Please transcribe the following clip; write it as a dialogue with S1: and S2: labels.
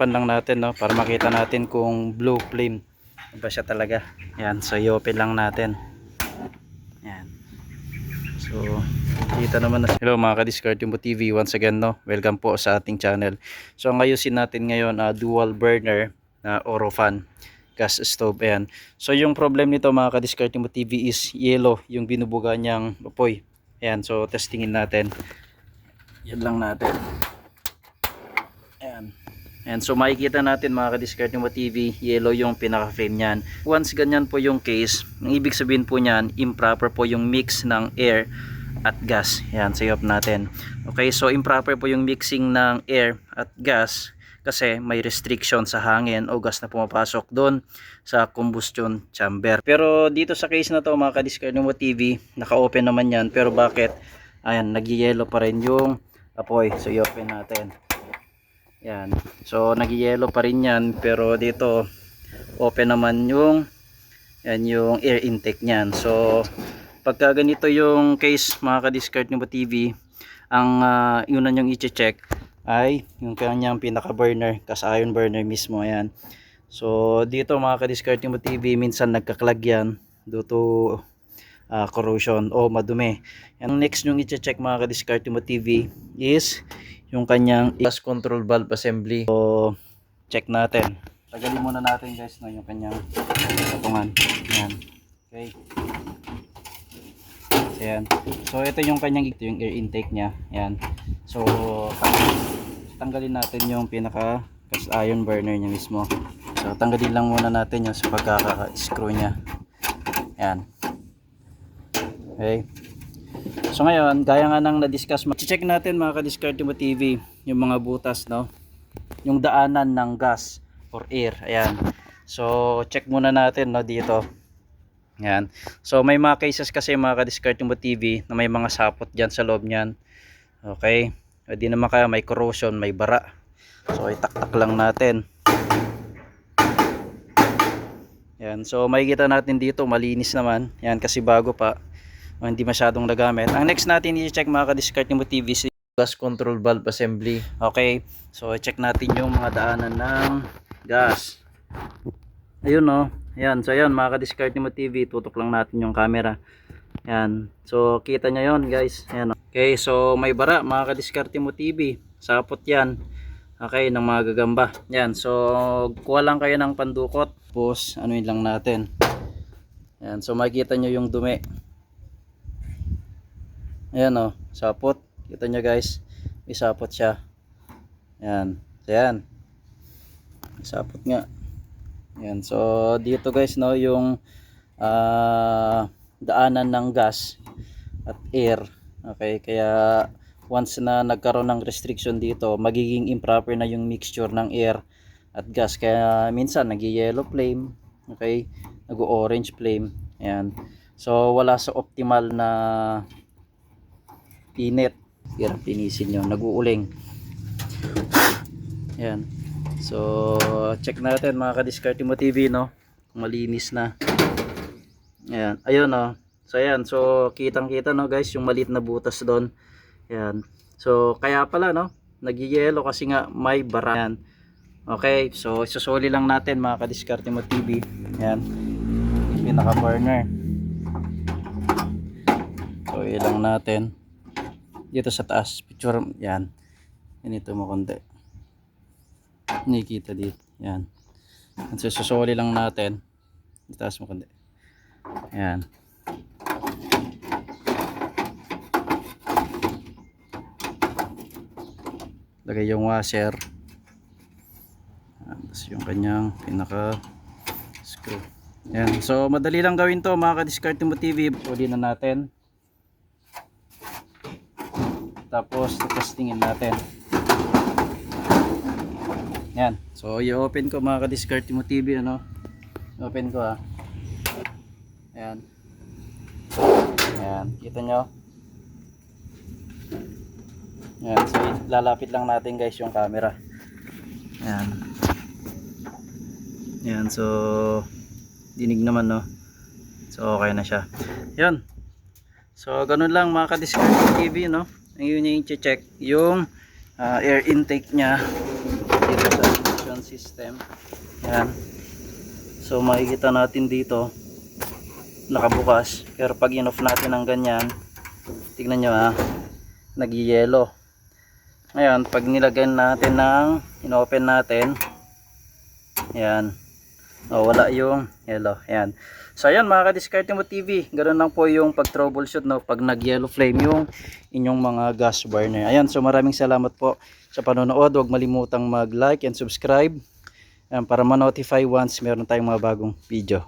S1: tatakpan lang natin, no, para makita natin kung blue flame ba siya talaga. Yan, so i-open lang natin. Yan. So kita naman na. Hello mga ka-Discarte Mo TV, once again, no, welcome po sa ating channel. So ang ayusin natin ngayon, dual burner na Orofan gas stove. Ayan. So yung problem nito mga ka-Discarte Mo TV is yellow yung binubuga niyang apoy. Ayan, so testingin natin. Yan lang natin. Ayan. And so makikita natin mga ka-Discarte Mo TV, yellow yung pinaka frame niyan. Once ganyan po yung case, ang ibig sabihin po niyan, improper po yung mix ng air at gas. Yan, say off natin. Okay, so improper po yung mixing ng air at gas kasi may restriction sa hangin o gas na pumapasok doon sa combustion chamber. Pero dito sa case na to mga ka-Discarte Mo TV, naka-open naman yan, pero bakit? Ayan, nag-yellow pa rin yung apoy. So i-open natin. Yan. So nag-yellow pa rin yan, pero dito open naman yung yan, yung air intake niyan. So pagka ganito yung case mga ka-Discarte Mo TV, ang una nyong i-check ay yung kanyang pinaka burner, cast iron burner mismo. Ayan. So dito mga ka-Discarte Mo TV, minsan nagkaklag yan due to corrosion o madumi. Ang next nyong i-check mga ka-Discarte Mo TV is yung kanyang gas control valve assembly. So check natin. Tagalin muna natin guys, no, yung kanyang patungan. Yan. Okay. So, yan. So ito yung kanyang, ito yung air intake niya. Yan. So tanggalin natin yung pinaka cast iron burner niya mismo. So tanggalin lang muna natin yung sa pagkaka-screw niya. Yan. Okay. So ngayon, gaya nga nang na-discuss, check natin mga ka-Discarte Mo TV yung mga butas, no, yung daanan ng gas or air. Ayan. So check muna natin, no, dito. Ayan. So may mga cases kasi mga ka-Discarte Mo TV na may mga sapot dyan sa loob nyan. Okay. Hindi naman kaya may corrosion, may bara. So itaktak lang natin. Ayan. So makikita natin dito malinis naman. Ayan, kasi bago pa, hindi masyadong nagamit. Ang next natin i-check mga ka-Discarte Mo TV is gas control valve assembly. Okay, so check natin yung mga daanan ng gas. Ayun, no. Ayan, so ayan mga ka-Discarte Mo TV, tutok lang natin yung camera. Ayan, so kita nyo yun guys. Ayan, okay, so may bara mga ka-Discarte Mo TV, sapot yan. Okay, ng mga gagamba. Ayan, so kuha lang kayo ng pandukot, tapos anuin lang natin. Ayan, so makikita nyo yung dumi. Ayan, o, sapot. Kita nyo guys, may sapot siya. Ayan, so ayan, may sapot nga. Ayan, so dito guys, no, yung daanan ng gas at air. Okay, kaya once na nagkaroon ng restriction dito, magiging improper na yung mixture ng air at gas. Kaya minsan nag-yellow flame, okay, nag-orange flame. Ayan, so wala sa optimal na init. Hirap pinisin nyo, nag-uuling. Ayan, so check natin mga ka-Discarte Mo TV, no, malinis na. Ayan, ayun, no. So ayan, so kitang kita, no guys, yung maliit na butas doon. Ayan, so kaya pala, no, nag-yellow kasi nga may bara. Ayan. Okay, so isusuli lang natin mga ka-Discarte Mo TV. Ayan, pinaka burner. So ilang natin dito sa taas, picture. Yan, ganito mo konti, nakikita dito. Yan, so susuli lang natin, itaas mo konti. Yan, lagay yung washer. Tapos yung kanyang pinaka screw. Yan, so madali lang gawin to mga ka-Discarte Mo TV. Uli na natin, tapos testingin natin. Yan, so i-open ko mga ka-Discarte Mo TV, ano, open ko, ayan. Ayan, kita nyo. Ayan, so lalapit lang natin guys yung camera. Ayan. Ayan, so dinig naman, no, so okay na siya. Yan, so ganun lang mga ka-Discarte Mo TV, no. Ang yun yung i-check yung air intake nya dito sa section sound system. Yan. So makikita natin dito nakabukas, pero pag in-off natin ng ganyan, tignan nyo nag-yellow. Ngayon pag nilagay natin in-open natin, yan, wala yung yellow. Yan. So ayan mga ka-Diskarte Mo TV, ganoon lang po yung pag troubleshoot pag nag yellow flame yung inyong mga gas burner. Ayan, so maraming salamat po sa panonood. Huwag malimutang mag like and subscribe para ma-notify once meron tayong mga bagong video.